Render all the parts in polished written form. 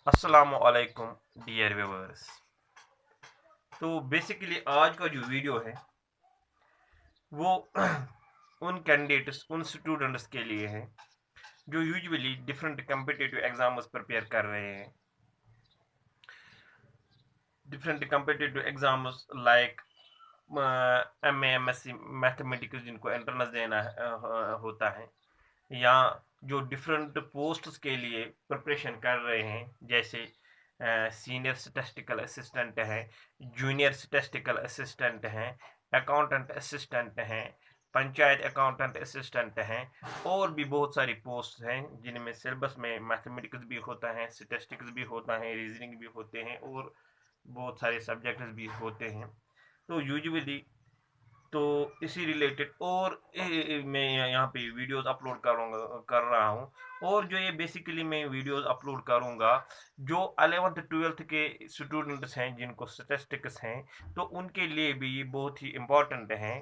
अस्सलामुअलैकुम dear viewers. तो basically आज का जो वीडियो है वो उन कैंडिडेट्स उन स्टूडेंट्स के लिए है जो usually different competitive exams prepare कर रहे हैं। Different competitive exams like MA MSc mathematics जिनको एंट्रेंस देना होता है, या जो डिफरेंट पोस्ट्स के लिए प्रिपरेशन कर रहे हैं, जैसे सीनियर स्टैटिस्टिकल असिस्टेंट है, जूनियर स्टैटिस्टिकल असिस्टेंट हैं, अकाउंटेंट असिस्टेंट हैं, पंचायत अकाउंटेंट असिस्टेंट हैं, और भी बहुत सारी पोस्ट हैं जिनमें सिलेबस में मैथमेटिक्स भी होता है, स्टैटिस्टिक्स भी होता है, रीजनिंग भी होते हैं, और बहुत सारे सब्जेक्ट्स भी होते हैं। तो यूजुअली तो इसी रिलेटेड और मैं यहाँ पे वीडियोस अपलोड कर रहा हूँ। और जो ये बेसिकली मैं वीडियोस अपलोड करूँगा, जो 11th 12th के स्टूडेंट्स हैं जिनको स्टैटिस्टिक्स हैं, तो उनके लिए भी ये बहुत ही इम्पोर्टेंट है,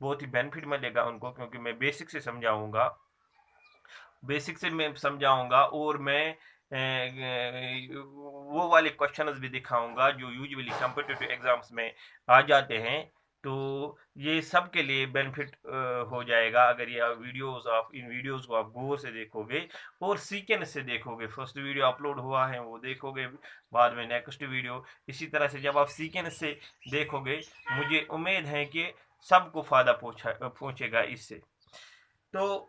बहुत ही बेनिफिट मिलेगा उनको, क्योंकि मैं बेसिक से मैं समझाऊंगा, और मैं वो वाले क्वेश्चंस भी दिखाऊंगा जो यूजुअली कम्पिटिटिव एग्जाम्स में आ जाते हैं। तो ये सब के लिए बेनिफिट हो जाएगा अगर ये इन वीडियोस को आप गौर से देखोगे और सीक्वेंस से देखोगे। फर्स्ट वीडियो अपलोड हुआ है वो देखोगे, बाद में नेक्स्ट वीडियो, इसी तरह से जब आप सीक्वेंस से देखोगे, मुझे उम्मीद है कि सबको फायदा पहुंचेगा इससे। तो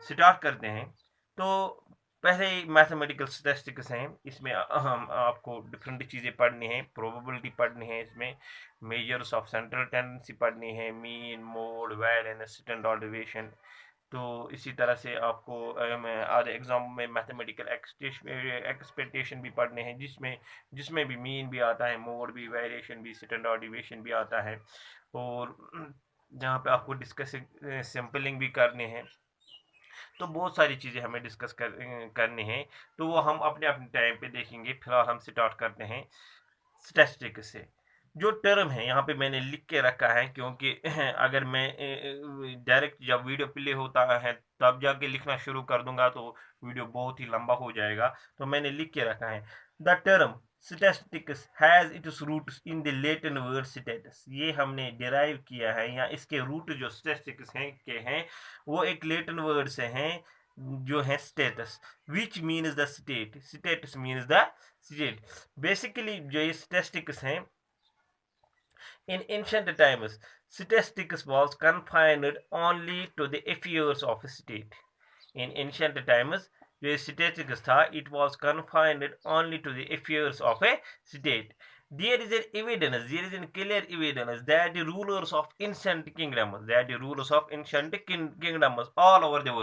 स्टार्ट करते हैं। तो पहले ही मैथमेटिकल स्टैटिस्टिक्स हैं, इसमें हम आपको डिफरेंट चीज़ें पढ़नी है, प्रोबेबिलिटी पढ़नी है, इसमें मेजर्स ऑफ सेंट्रल टेंडेंसी पढ़नी है, mean, mode, variance, standard deviation. तो इसी तरह से आपको आधे एग्जाम में मैथमेटिकल एक्सपेक्टेशन भी पढ़ने हैं, जिसमें जिसमें भी मीन भी आता है, मोड भी, वेरिएशन भी, स्टैंडर्ड डेविएशन भी आता है। और जहाँ पे आपको डिस्कसिंग सैम्पलिंग भी करने हैं। तो बहुत सारी चीज़ें हमें करनी है, तो वो हम अपने अपने टाइम पे देखेंगे। फिलहाल हम स्टार्ट करते हैं स्टैटिस्टिक्स से। जो टर्म है यहाँ पे मैंने लिख के रखा है, क्योंकि अगर मैं डायरेक्ट जब वीडियो प्ले होता है तब जाके लिखना शुरू कर दूंगा तो वीडियो बहुत ही लंबा हो जाएगा। तो मैंने लिख के रखा है, the term statistics has its roots in the Latin word status। ये हमने डिराइव किया है, या इसके रूट जो statistics हैं वो एक लेटिन वर्ड से हैं जो है status, which means the state, status means the state. Basically जो ये statistics हैं, in ancient times statistics was confined only to the affairs of a state। in ancient times जो statistics था, it was confined only to the affairs of a state। There is a clear evidence that the rulers of ancient kingdoms all over the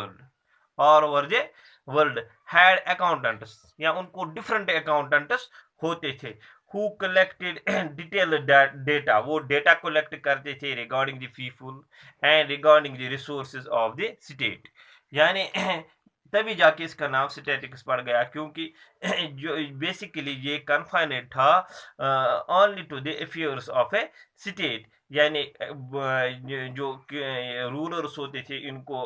world had accountants, या उनको different accountants होते थे, who collected detailed data, वो data collect करते थे regarding the people and regarding the resources of the state. यानी तभी जाके इसका नाम स्टैटिस्टिक्स पड़ गया, क्योंकि जो बेसिकली ये कन्फाइनेड था only to the affairs of a state. यानी जो रूलर्स होते थे, इनको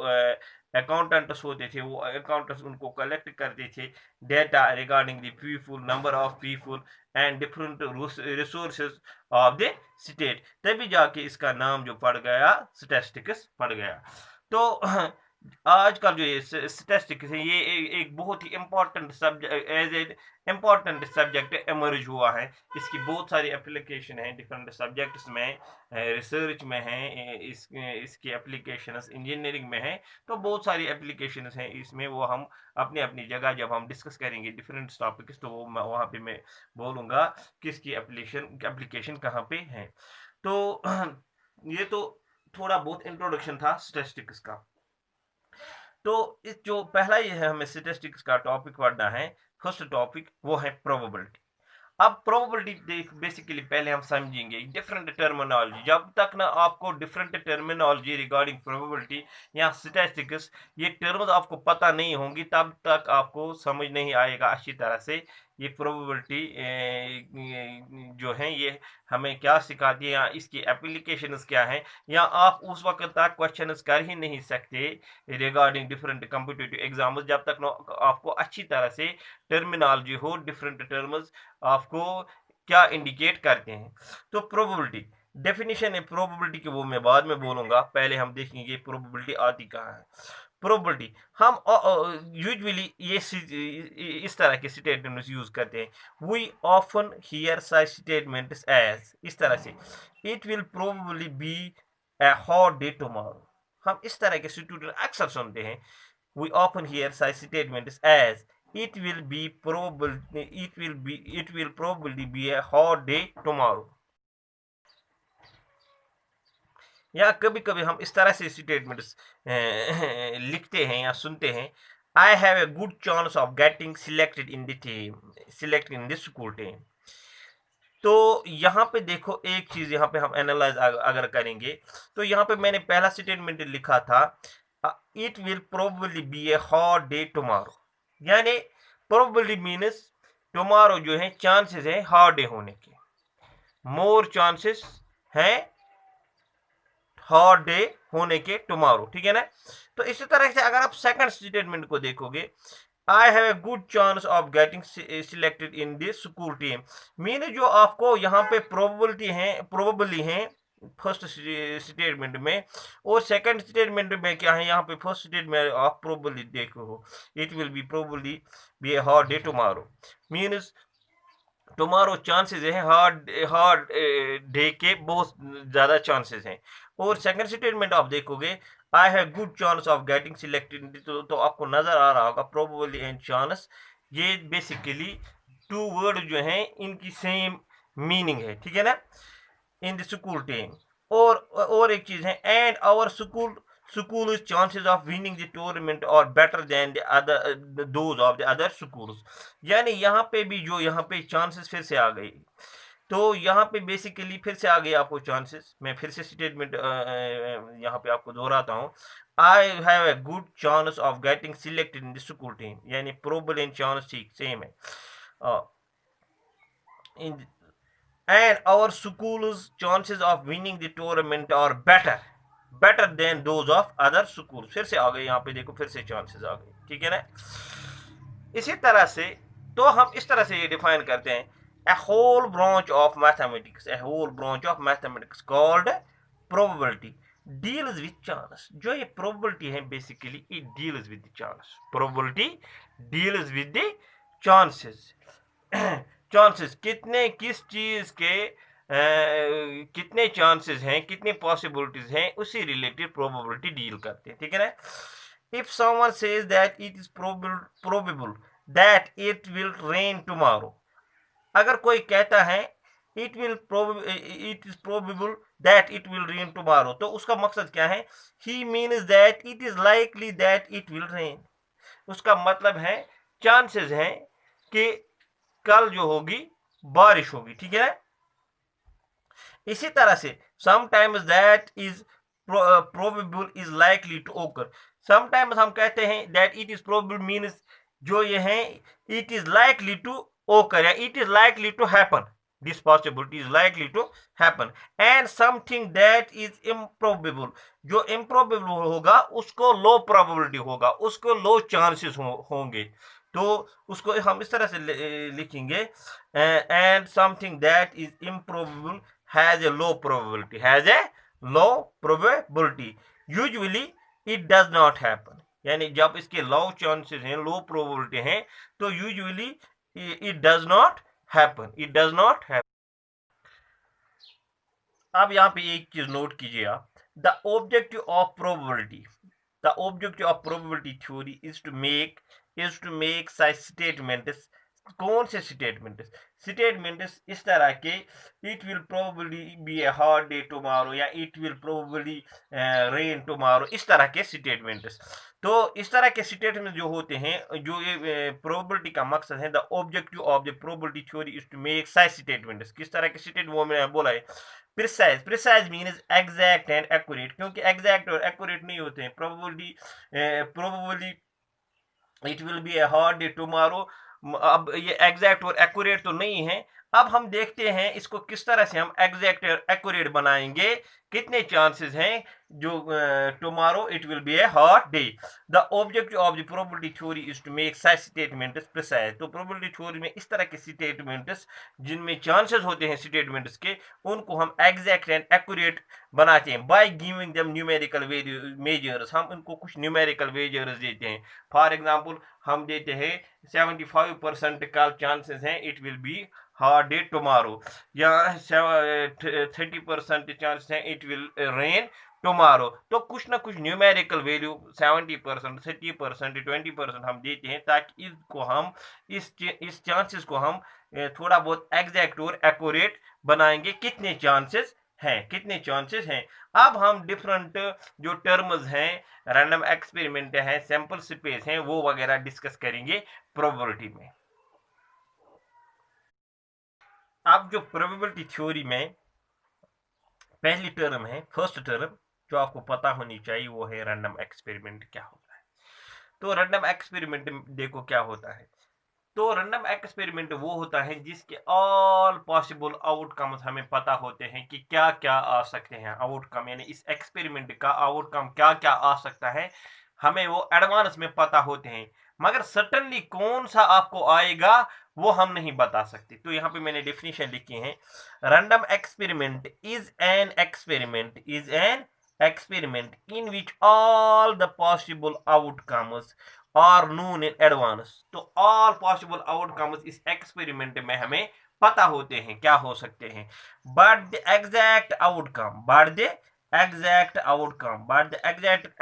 अकाउंटेंट्स होते थे, वो अकाउंटेंट्स उनको कलेक्ट करते थे data regarding the people, number of people and different resources of the state. तभी जाके इसका नाम जो पड़ गया स्टैटिस्टिक्स पड़ गया। तो आजकल जो ये स्टैटिस्टिक्स है, ये एक बहुत ही important subject, as a important subject emerge हुआ है। इसकी बहुत सारी एप्लीकेशन है डिफरेंट सब्जेक्ट्स में, रिसर्च में है, इसकी एप्लीकेशंस इंजीनियरिंग में है। तो बहुत सारी एप्लीकेशंस हैं इसमें, वो हम अपनी अपनी जगह जब हम डिस्कस करेंगे डिफरेंट टॉपिक्स, तो वो वहाँ पे मैं बोलूँगा किसकी एप्लीकेशन कहाँ पे है। तो ये तो थोड़ा बहुत इंट्रोडक्शन था स्टैटिस्टिक्स का। तो इस जो पहला ये है, हमें स्टैटिस्टिक्स का टॉपिक पढ़ना है, फर्स्ट टॉपिक वो है प्रोबेबिलिटी। अब प्रोबेबिलिटी देख बेसिकली पहले हम समझेंगे डिफरेंट टर्मिनोलॉजी। जब तक ना आपको डिफरेंट टर्मिनोलॉजी रिगार्डिंग प्रोबेबिलिटी या स्टैटिस्टिक्स ये टर्म्स आपको पता नहीं होंगी, तब तक आपको समझ नहीं आएगा अच्छी तरह से ये प्रोबेबिलिटी जो है ये हमें क्या सिखाती है, या इसकी एप्लीकेशंस क्या हैं, या आप उस वक्त तक क्वेश्चंस कर ही नहीं सकते रिगार्डिंग डिफरेंट कम्पिटिटिव एग्जाम्स जब तक आपको अच्छी तरह से टर्मिनोलॉजी हो, डिफरेंट टर्म्स आपको क्या इंडिकेट करते हैं। तो प्रोबेबिलिटी डेफिनेशन है प्रोबेबिलिटी की, वो मैं बाद में बोलूंगा, पहले हम देखेंगे प्रोबेबिलिटी आती कहाँ है। प्रोबेबिलिटी हम यूजुअली ये इस तरह के स्टेटमेंट्स यूज करते हैं। We often hear such statements as, इस तरह से, it will probably be a hot day tomorrow. हम इस तरह के स्टेटमेंट अक्सर सुनते हैं। We often hear such statements as it will be probable it will probably be a hot day tomorrow। या कभी कभी हम इस तरह से स्टेटमेंट्स लिखते हैं या सुनते हैं। I have a good chance of getting selected in the team, selected in the school team. तो यहाँ पे देखो एक चीज, यहाँ पे हम एनालाइज अगर करेंगे तो यहाँ पे मैंने पहला स्टेटमेंट लिखा था it will probably be a hot day tomorrow, यानी प्रोबेबली मीन्स टुमारो जो है चांसेस है हॉट डे होने के, मोर चांसेस हैं हॉट डे होने के टुमारो, ठीक है ना। तो इसी तरह से अगर आप सेकंड स्टेटमेंट को देखोगे, I have a good chance of getting selected in this school team, mean जो आपको यहाँ पे प्रोबेबली है फर्स्ट स्टेटमेंट में, और सेकंड स्टेटमेंट में क्या है, यहाँ पे फर्स्ट स्टेटमेंट में आप प्रोबेबली देखो, it will B probably be a hot day tomorrow, means tomorrow chances है हार्ड डे के बहुत ज़्यादा चांसेस हैं। और सेकंड स्टेटमेंट आप देखोगे, I have good chance of getting selected, तो आपको नजर आ रहा होगा प्रोबेबली एंड चांस, ये बेसिकली टू वर्ड जो हैं इनकी सेम मीनिंग है, ठीक है ना, इन द स्कूल टीम। और एक चीज है, and our school chances of winning the tournament are better than the other those of the other schools, यानी यहाँ पे भी जो यहाँ पे चांसेस फिर से आ गई, तो यहाँ पे बेसिकली फिर से आ गई आपको चांसेस। मैं फिर से स्टेटमेंट यहाँ पे आपको दोहराता हूँ, I have a good chance of getting selected in the school team, यानी प्रोबेबल एंड चांस ठीक सेम है। इन and our school's chances of winning the tournament are better than those of other schools। फिर से आ गए यहाँ पे देखो, फिर से चांसेस आ गए, ठीक है ना। इसी तरह से तो हम इस तरह से ये डिफाइन करते हैं, a whole branch of mathematics called probability deals with chance। जो ये probability है basically it deals with the chance, probability deals with the chances। Chances किस चीज के कितने चांसेस हैं, कितनी पॉसिबिलिटीज हैं, उसी रिलेटेड प्रोबेबिलिटी डील करते हैं, ठीक है ना। If someone says that it is probable that it will rain tomorrow, अगर कोई कहता है it is probable that it will rain tomorrow, तो उसका मकसद क्या है, he means that it is likely that it will rain, उसका मतलब है चांसेस हैं कि कल जो होगी बारिश होगी, ठीक है ना। इसी तरह से sometimes that is probable is likely to occur, sometimes हम कहते हैं that it is probable means जो ये है it is likely to occur या it is likely to happen, this possibility is likely to happen. And something that is improbable, जो improbable होगा उसको लो प्रोबेबिलिटी होगा, उसको लो चांसेस होंगे, तो उसको हम इस तरह से लिखेंगे, and something that is improbable has a low probability, usually it does not happen, यानी जब इसके लो चांसेस हैं, लो प्रोबेबिलिटी हैं, तो usually it does not happen. अब यहाँ पे एक चीज नोट कीजिए आप, the objective of probability theory is to make such statements. कौन से स्टेटमेंट्स इस तरह के, it will probably be a hot day tomorrow या it will probably rain tomorrow, इस तरह के स्टेटमेंट्स। तो इस तरह के स्टेटमेंट जो होते हैं, जो ये प्रोबेबिलिटी का मकसद है, the objective of the probability theory is to make such statements, किस तरह के स्टेटमेंट, वो मैंने बोला है, precise means exact and accurate, क्योंकि एग्जैक्ट और एक्यूरेट नहीं होते हैं। Probably it will be a hot day tomorrow, अब ये एग्जैक्ट और एक्यूरेट तो नहीं है। अब हम देखते हैं इसको किस तरह से हम एग्जैक्ट एक्यूरेट बनाएंगे। कितने चांसेस हैं जो tomorrow it will be a hot day. The objective of the probability theory is to make such statements precise. तो प्रोबेबिलिटी थ्योरी में इस तरह के स्टेटमेंट्स जिनमें चांसेस होते हैं स्टेटमेंट्स के, उनको हम एग्जैक्ट एंड एक्यूरेट बनाते हैं by giving them numerical measures. हम उनको कुछ न्यूमेरिकल मेजर्स देते हैं। फॉर एग्जांपल हम देते हैं 75% का चांसेस हैं it will B hot day tomorrow, या 30% चांस है इट विल रेन टुमारो। तो कुछ ना कुछ न्यूमेरिकल वैल्यू 70%, 30%, 20% हम देते हैं ताकि इसको हम इस चांसेस को हम थोड़ा बहुत एग्जैक्ट और एक्यूरेट बनाएंगे। कितने चांसेस हैं, कितने चांसेस हैं। अब हम डिफरेंट जो टर्म्स हैं, रैंडम एक्सपेरिमेंट है, सैंपल स्पेस है, वो वगैरह डिस्कस करेंगे प्रोबेबिलिटी में। अब जो प्रोबेबिलिटी थ्योरी में पहली टर्म है, फर्स्ट टर्म जो आपको पता होनी चाहिए, वो है रैंडम एक्सपेरिमेंट क्या होता है। तो रैंडम एक्सपेरिमेंट देखो क्या होता है। तो रैंडम एक्सपेरिमेंट वो होता है जिसके ऑल पॉसिबल आउटकम्स हमें पता होते हैं कि क्या क्या आ सकते हैं आउटकम, यानी इस एक्सपेरिमेंट का आउटकम क्या क्या आ सकता है, हमें वो एडवांस में पता होते हैं। मगर सर्टेनली कौन सा आपको आएगा वो हम नहीं बता सकते। तो यहाँ पे मैंने डेफिनेशन लिखी है, random experiment is an experiment in which all the possible outcomes are known in advance। तो all possible outcomes इस एक्सपेरिमेंट में हमें पता होते हैं क्या हो सकते हैं। but the exact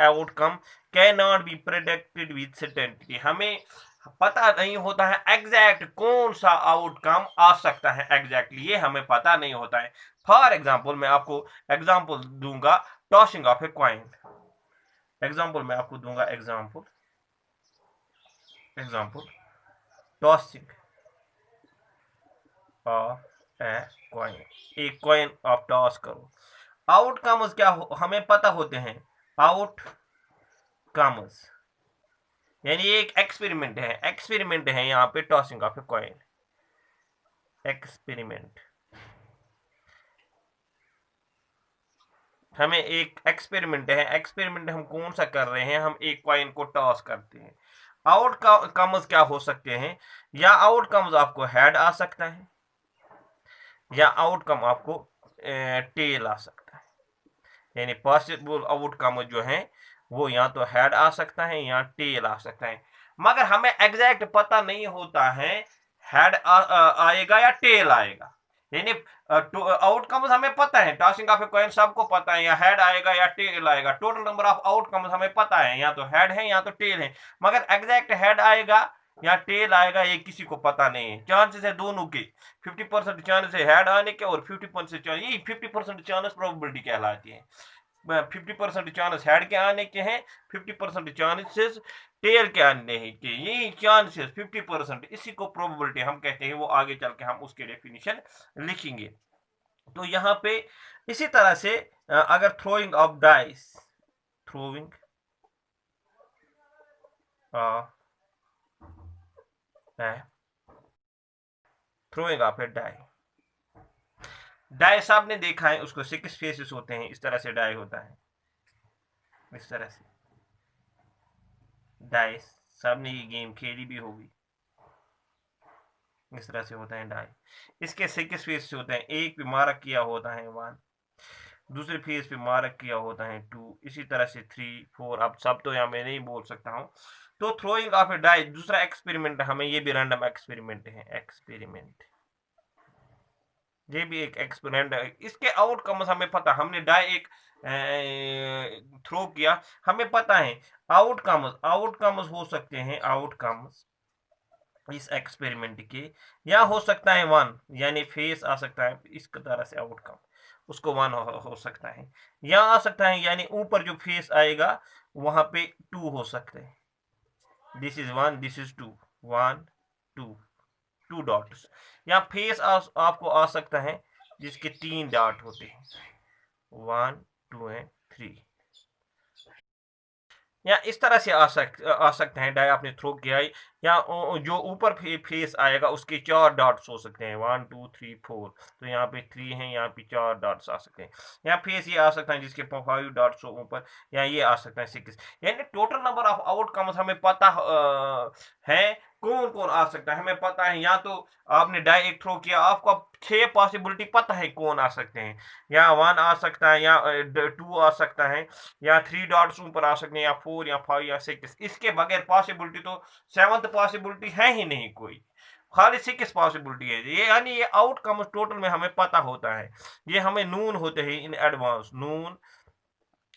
outcome cannot be predicted with certainty। हमें पता नहीं होता है एग्जैक्ट कौन सा आउटकम आ सकता है, एग्जैक्टली ये हमें पता नहीं होता है। फॉर एग्जाम्पल मैं आपको एग्जाम्पल दूंगा, tossing of a coin. Example मैं आपको दूंगा, example tossing of a coin. एक कॉइन आप टॉस करो, आउटकम्स क्या हमें पता होते हैं। आउटकम्स यानी एक एक्सपेरिमेंट है यहाँ पे tossing of a coin experiment. हमें एक एक्सपेरिमेंट हम कौन सा कर रहे हैं, हम एक कॉइन को टॉस करते हैं। आउटकम्स क्या हो सकते हैं, या आउटकम्स आपको हेड आ सकता है, या आउटकम आपको टेल आ सकता है। यानी पॉसिबल आउटकम जो है वो या तो हेड आ सकता है या टेल आ सकता है। मगर हमें एग्जैक्ट पता नहीं होता है हेड आएगा या टेल आएगा। यानी आउटकम्स हमें पता है, टॉसिंग ऑफ ए कॉइन सबको पता है, या हेड आएगा या टेल आएगा। टोटल नंबर ऑफ आउटकम्स हमें पता है, या तो हेड है या तो टेल है। मगर एग्जैक्ट हेड आएगा या टेल आएगा ये किसी को पता नहीं है। चांसेस है दोनों के, 50% चांस है हेड आने के और 50% चांस, यही 50% चांस प्रोबेबिलिटी कहलाती है। 50% चांस हेड के आने के हैं, 50% चांसेस टेल के आने के, यही चांसेस 50%, इसी को प्रोबेबिलिटी हम कहते हैं। वो आगे चल के हम उसके डेफिनेशन लिखेंगे। तो यहाँ पे इसी तरह से अगर throwing of dice, throwing throwing of a die, die साहब ने देखा है उसको 6 फेसेस होते हैं, इस तरह से डाई होता है, इस तरह से डाई साहब ने ये गेम खेली भी होगी, इस तरह से होता है डाई। इसके 6 फेस होते हैं, एक पे मार्क किया होता है 1, दूसरे फेस पे मार्क किया होता है 2, इसी तरह से 3, 4। अब सब तो यहाँ मैं नहीं बोल सकता हूँ। तो थ्रोइंग ऑफ ए डाई दूसरा एक्सपेरिमेंट हमें, ये भी रैंडम एक्सपेरिमेंट है, एक्सपेरिमेंट ये भी एक एक्सपेरिमेंट है। इसके आउटकम्स हमें पता, हमने डाई एक थ्रो किया, हमें पता है आउटकम्स हो सकते हैं, आउटकम्स इस एक्सपेरिमेंट के, या हो सकता है 1, यानी फेस आ सकता है इस तरह से आउटकम, उसको 1 हो सकता है, या आ सकता है यानी ऊपर जो फेस आएगा वहां पे 2 हो सकते हैं। This is 1, this is 2, 1 2 2 dots. या फेस आपको आ सकता है जिसके 3 डॉट होते हैं, 1 2 एंड 3। या इस तरह से आ सकते हैं। डाई आपने थ्रो किया है, या जो ऊपर फेस आएगा उसके 4 डॉट्स हो सकते हैं, 1 2 3 4, तो यहाँ पे 3 हैं, यहाँ पे 4 डॉट्स आ सकते हैं। या फेस ये आ सकता है जिसके 5 डॉट्स हो ऊपर, या ये आ सकता है 6। यानी टोटल नंबर ऑफ आउटकम्स हमें पता है कौन कौन आ सकता है, हमें पता है। या तो आपने डाई एक थ्रो किया, आपको 6 पॉसिबिलिटी पता है कौन आ सकते हैं, या 1 आ सकता है, या 2 आ सकता है, या 3 डॉट्स ऊपर आ सकते हैं, या 4 या 5 या 6। इसके बगैर पॉसिबिलिटी तो 7th पॉसिबिलिटी है ही नहीं कोई, खाली 6 पॉसिबिलिटी है ये। यानी ये आउटकम टोटल में हमें पता होता है, ये हमें नून होते हैं in advance, Noon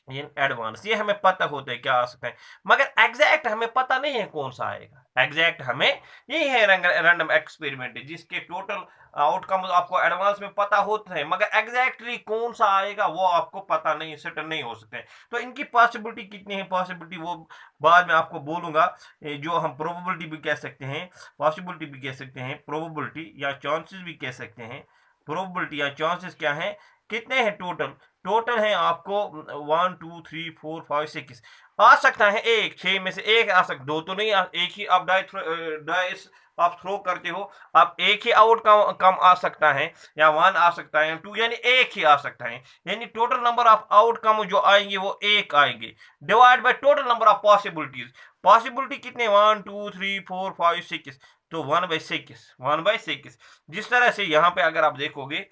in advance, ये हमें पता होता है क्या आ सकता है, मगर एग्जैक्ट हमें पता नहीं है कौन सा आएगा। एग्जैक्ट हमें यही है रैंडम एक्सपेरिमेंट जिसके टोटल आउटकम आपको एडवांस में पता होते हैं, मगर एग्जैक्टली कौन सा आएगा वो आपको पता नहीं, सर्टेन नहीं हो सकते। तो इनकी पॉसिबिलिटी कितनी है, पॉसिबिलिटी वो बाद में आपको बोलूंगा। जो हम प्रोबेबिलिटी भी कह सकते हैं, पॉसिबिलिटी भी कह सकते हैं, प्रोबेबिलिटी या चांसेस भी कह सकते हैं। प्रोबेबिलिटी या चांसेस क्या है, कितने हैं टोटल, टोटल है आपको 1 2 3 4 5 6 आ सकता है, एक 6 में से एक आ सकता, दो तो नहीं एक ही आप डाइस आप थ्रो करते हो, आप एक ही आउट कम आ सकता है, या 1 आ सकता है, 2, यानी एक ही आ सकता है। यानी टोटल नंबर ऑफ आउटकम जो आएंगे वो एक आएंगे, divide by total number of possibilities. Possibility कितने, 1 2 3 4 5 6, तो 1/6, 1/6। जिस तरह से यहाँ पे अगर आप देखोगे,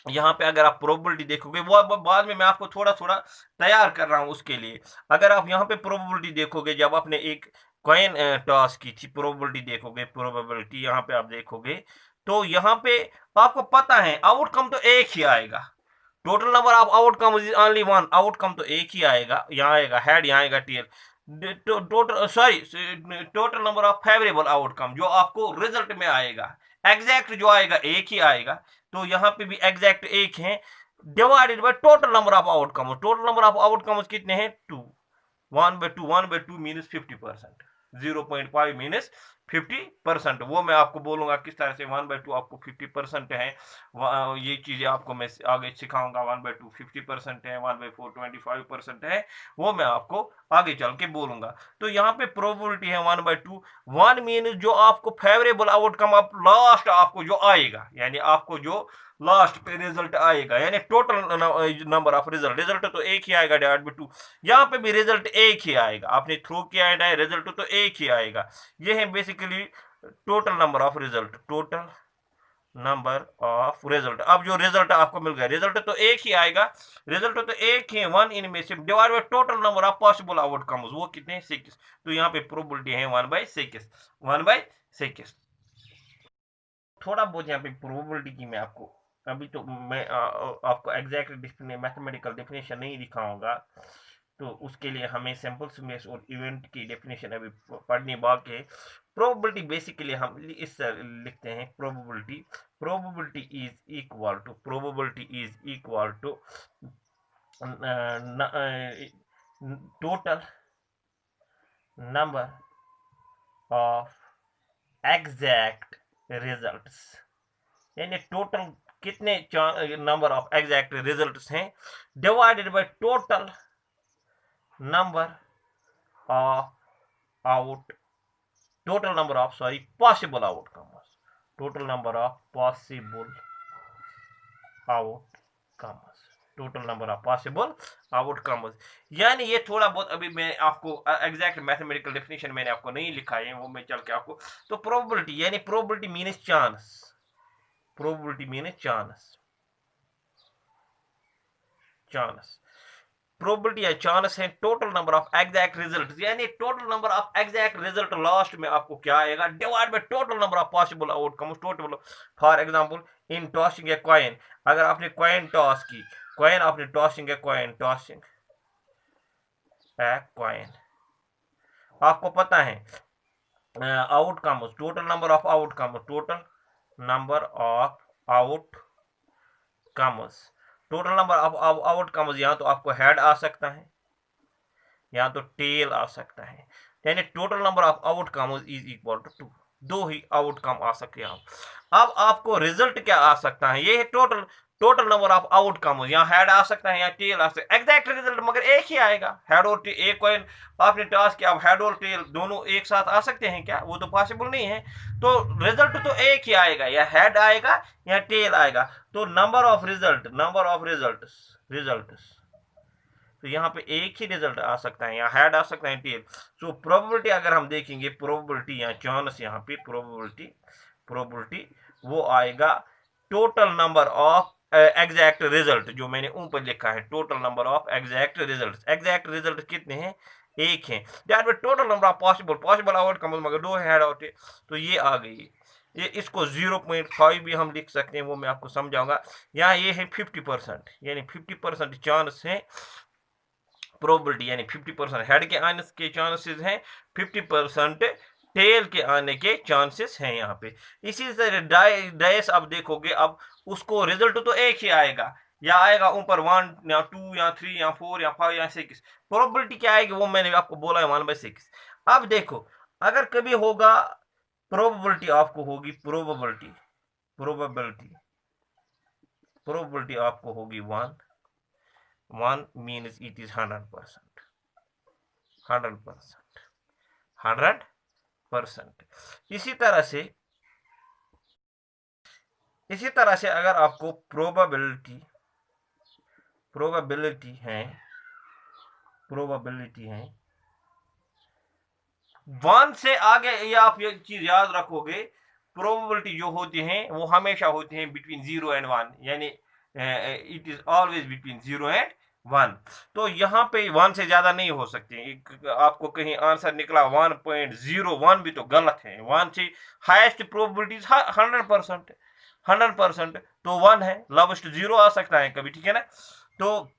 यहाँ पे अगर आप प्रोबेबिलिटी देखोगे, वो बाद में मैं आपको थोड़ा थोड़ा तैयार कर रहा हूँ उसके लिए। अगर आप यहाँ पे प्रोबेबिलिटी देखोगे, जब आपने एक कॉइन टॉस की थी, प्रोबेबिलिटी देखोगे, प्रोबेबिलिटी यहाँ पे आप देखोगे, तो यहाँ पे आपको पता है आउटकम तो एक ही आएगा। Total number of outcome is only 1, outcome तो एक ही आएगा, यहाँ आएगा हेड, यहाँ आएगा tail. Total sorry total number of favourable outcome जो आपको रिजल्ट में आएगा, एग्जैक्ट जो आएगा एक ही आएगा। तो यहाँ पे भी एग्जैक्ट एक है, divided by total number of outcome. Total number of outcome कितने हैं, 2, 1/2, 1/2 मीन्स 50%, 0.5 मीन्स 50%। वो मैं आपको बोलूंगा किस तरह से 1/2 आपको 50% है, ये चीजें आपको मैं आगे सिखाऊंगा। 1/2 50% है, 1/4 25% है, वो मैं आपको आगे चल के बोलूंगा। तो यहाँ पे प्रोबेबिलिटी है 1/2, 1 मीन जो आपको फेवरेबल आउटकम आप लास्ट आपको जो आएगा, यानी आपको जो लास्ट पे रिजल्ट आएगा, यानी total number of result, result तो एक ही आएगा डिवाइड बाय 2। यहाँ पे भी रिजल्ट एक ही आएगा, आपने थ्रो किया है रिजल्ट तो एक ही आएगा। ये है basically total number of result, total number of result. अब जो रिजल्ट आपको मिल गया, रिजल्ट तो एक ही आएगा, रिजल्ट तो एक ही 1 इनमें से, divide by total number of possible outcomes, वो कितने 6। तो यहाँ पे प्रोबेबिलिटी है 1/6, 1/6। थोड़ा बहुत यहाँ पे प्रोबेबिलिटी की मैं आपको, अभी तो मैं आपको एग्जैक्ट मैथमेटिकल डेफिनेशन नहीं दिखाऊंगा, तो उसके लिए हमें सैंपल स्पेस और इवेंट की डेफिनेशन अभी पढ़नी बाकी है। प्रोबेबिलिटी बेसिकली हम इस लिखते हैं, probability, probability is equal to, probability is equal to total number of exact results, यानी टोटल कितने नंबर ऑफ एग्जैक्ट रिजल्ट्स हैं, divided by total number of possible outcomes, total number of possible outcomes, total number of possible outcomes. यानी ये थोड़ा बहुत अभी मैं आपको एग्जैक्ट मैथमेटिकल डेफिनेशन मैंने आपको नहीं लिखा है, वो मैं चल के आपको। तो प्रोबेबिलिटी, यानी probability means chance, probability means chance, chance, probability या चांस है total number of exact result, यानी total number of exact result last में आपको क्या आएगा, divide by total number of possible outcomes, total. For example in tossing a coin, अगर आपने coin toss की, कॉइन आपने tossing a coin, tossing a coin, आपको पता है outcomes, total number of outcomes, total number of outcomes, total number of outcomes. यहाँ तो आपको हेड आ सकता है, यहाँ तो टेल आ सकता है, यानी total number of outcomes is equal to 2, दो ही आउटकम आ सकते हैं। अब आपको रिजल्ट क्या आ सकता है, ये है total, total number of outcomes, यहाँ हेड आ सकता है, यहाँ टेल आ सकता है, एग्जैक्ट रिजल्ट मगर एक ही आएगा। हेड और टेल, एक कॉइन आपने टास्क किया, अब हेड और टेल दोनों एक साथ आ सकते हैं क्या? वो तो पॉसिबल नहीं है। तो रिजल्ट तो एक ही आएगा, या हेड आएगा या टेल आएगा। तो नंबर ऑफ रिजल्ट, तो यहाँ पे एक ही रिजल्ट आ सकता है, यहाँ हेड आ सकता है, टेल। सो प्रोबेबिलिटी अगर हम देखेंगे, प्रोबेबिलिटी या चांस, यहाँ पे प्रोबेबिलिटी वो आएगा total number of exact result, जो मैंने ऊपर लिखा है, total number of exact result कितने हैं? एक है। That mean total number of possible outcome, मगर दो हेड होते, तो ये आ गई। ये इसको 0.5 भी हम लिख सकते हैं, वो मैं आपको समझाऊंगा। यहाँ ये है 50%, यानी 50% चांस है प्रोबेबिलिटी, यानी 50% हेड के आने के चांसेस हैं, 50% टेल के आने के चांसेस हैं यहाँ पे। इसी तरह डाइस अब देखोगे, अब उसको रिजल्ट तो एक ही आएगा, या आएगा ऊपर 1 या 2 या 3 या 4 या 5 या 6। प्रोबेबिलिटी क्या आएगी वो मैंने आपको बोला है 1/6। अब देखो, अगर कभी होगा प्रोबेबिलिटी आपको होगी, प्रोबेबिलिटी आपको होगी 1 मीन्स इट इज 100%। इसी तरह से अगर आपको प्रोबेबिलिटी है 1 से आगे, ये आप ये चीज याद रखोगे, प्रोबेबिलिटी जो होती है वो हमेशा होती है बिटवीन 0 एंड 1, यानी it is always between 0 and 1। तो यहाँ पे 1 से ज्यादा नहीं हो सकती। आपको कहीं आंसर निकला 1.01 भी तो गलत है। 1 से हाईएस्ट प्रोबेबिलिटी 100%, तो 1 है, लोवेस्ट 0 आ सकता है कभी, ठीक है ना। तो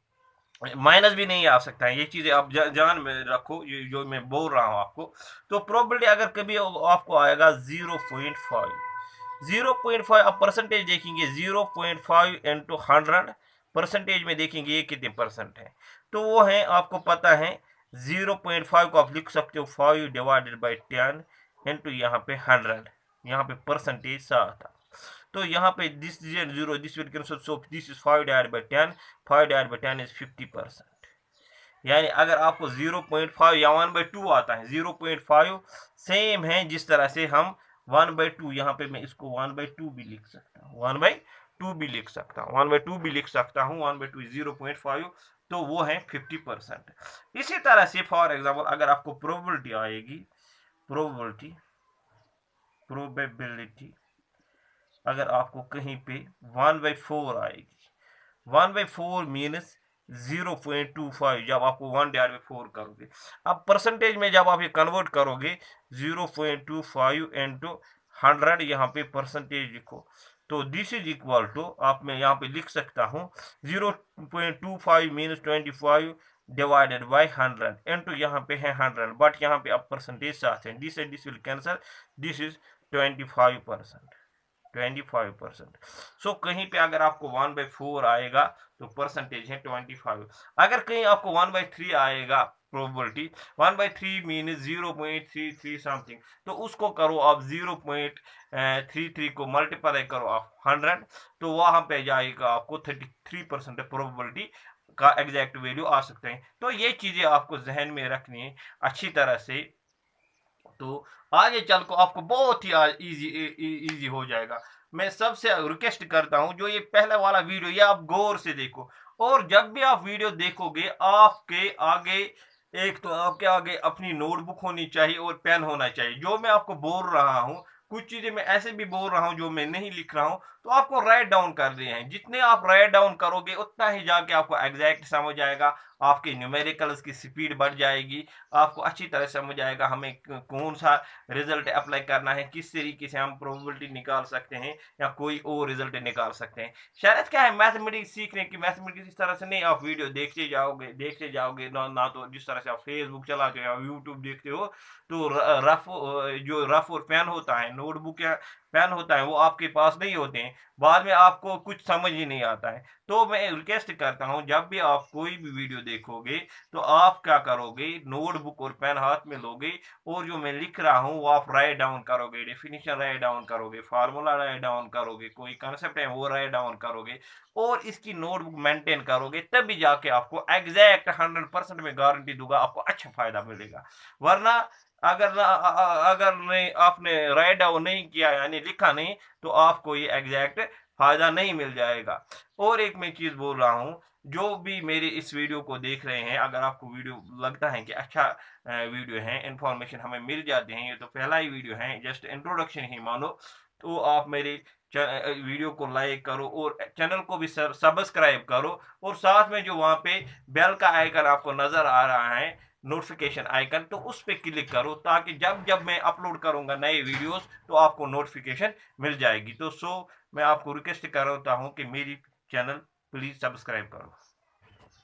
माइनस भी नहीं आ सकता है, ये चीजें आप जान में रखो, ये जो मैं बोल रहा हूं आपको। तो प्रोबेबिलिटी अगर कभी आपको आएगा 0.5, अब परसेंटेज देखेंगे, 0.5 इंटू 100, परसेंटेज में देखेंगे ये कितने परसेंट है, तो वो है, आपको पता है 0.5 को आप लिख सकते हो 5 डिवाइडेड बाई 10 इंटू यहाँ पे 100, यहाँ पे परसेंटेज 7। तो यहाँ पे this is 0, this will cancel, so this is 5 divided by 10, 5 divided by 10 is 50%। यानी अगर आपको 0.5 या 1/2 आता है, 0.5 सेम है जिस तरह से हम 1/2, यहाँ पे मैं इसको 1/2 भी लिख सकता हूँ, 1/2 भी लिख सकता हूँ, 1/2 इज 0.5, तो वो है 50%। इसी तरह से फॉर एग्जाम्पल अगर आपको प्रोबेबिलिटी आएगी, प्रोबेबिलिटी अगर आपको कहीं पे 1/4 आएगी, 1/4 मीन्स 0.25, जब आपको 1/4 करोगे। अब परसेंटेज में जब आप ये कन्वर्ट करोगे, 0.25 इंटू 100, यहाँ पे परसेंटेज लिखो, तो दिस इज इक्वल टू, आप मैं यहाँ पे लिख सकता हूँ 0.25 मीन्स 25 डिवाइडेड बाई 100 इंटू यहाँ पे है 100, बट यहाँ पे अब परसेंटेज साथ है, this will cancel, this is 25%। सो कहीं पे अगर आपको 1/4 आएगा तो परसेंटेज है 25। अगर कहीं आपको 1/3 आएगा प्रोबेबिलिटी, 1/3 मीन 0.33 समथिंग, तो उसको करो आप 0.33 को मल्टीप्लाई करो आप 100, तो वहां पे जाएगा आपको 33% प्रोबेबिलिटी का एग्जैक्ट वैल्यू आ सकते हैं। तो ये चीजें आपको जहन में रखनी है अच्छी तरह से, तो आगे चल को आपको बहुत ही इजी हो जाएगा। मैं सबसे रिक्वेस्ट करता हूं, जो ये पहला वाला वीडियो ये आप गौर से देखो, और जब भी आप वीडियो देखोगे आपके आगे, एक तो आपके आगे अपनी नोटबुक होनी चाहिए और पेन होना चाहिए। जो मैं आपको बोल रहा हूं, कुछ चीजें मैं ऐसे भी बोल रहा हूं जो मैं नहीं लिख रहा हूं, तो आपको राइट डाउन कर दिए हैं। जितने आप राइट डाउन करोगे उतना ही जाके आपको एग्जैक्ट समझ आएगा, आपके न्यूमेरिकल्स की स्पीड बढ़ जाएगी, आपको अच्छी तरह समझ आएगा हमें कौन सा रिजल्ट अप्लाई करना है, किस तरीके से हम प्रोबेबिलिटी निकाल सकते हैं या कोई और रिजल्ट निकाल सकते हैं। शायद क्या है, मैथमेटिक्स सीखने की, मैथमेटिक्स इस तरह से नहीं, आप वीडियो देखते जाओगे ना तो जिस तरह से आप फेसबुक चलाते हो या यूट्यूब देखते हो, तो रफ जो रफ और पेन होता है नोटबुक या पेन होता है वो आपके पास नहीं होते हैं, बाद में आपको कुछ समझ ही नहीं आता है। तो मैं रिक्वेस्ट करता हूँ जब भी आप कोई भी वीडियो देखोगे तो आप क्या करोगे, नोटबुक और पेन हाथ में लोगे और जो मैं लिख रहा हूँ वो आप राइट डाउन करोगे, डेफिनेशन राइट डाउन करोगे, फार्मूला राइट डाउन करोगे, कोई कंसेप्ट है वो राइट डाउन करोगे और इसकी नोटबुक मेंटेन करोगे, तभी जाके आपको एग्जैक्ट 100% में गारंटी दूंगा आपको अच्छा फायदा मिलेगा। वरना अगर नहीं आपने राइट डाउन नहीं किया यानी लिखा नहीं तो आपको ये एग्जैक्ट फायदा नहीं मिल जाएगा। और एक मैं चीज बोल रहा हूँ, जो भी मेरे इस वीडियो को देख रहे हैं, अगर आपको वीडियो लगता है कि अच्छा वीडियो है, इंफॉर्मेशन हमें मिल जाती है, ये तो पहला ही वीडियो है, जस्ट इंट्रोडक्शन ही मानो, तो आप मेरे वीडियो को लाइक करो और चैनल को भी सब्सक्राइब करो और साथ में जो वहाँ पे बेल का आइकन आपको नजर आ रहा है, नोटिफिकेशन आइकन, तो उस पर क्लिक करो ताकि जब जब मैं अपलोड करूंगा नए वीडियोस तो आपको नोटिफिकेशन मिल जाएगी। तो मैं आपको रिक्वेस्ट करता हूँ कि मेरी चैनल प्लीज सब्सक्राइब करो।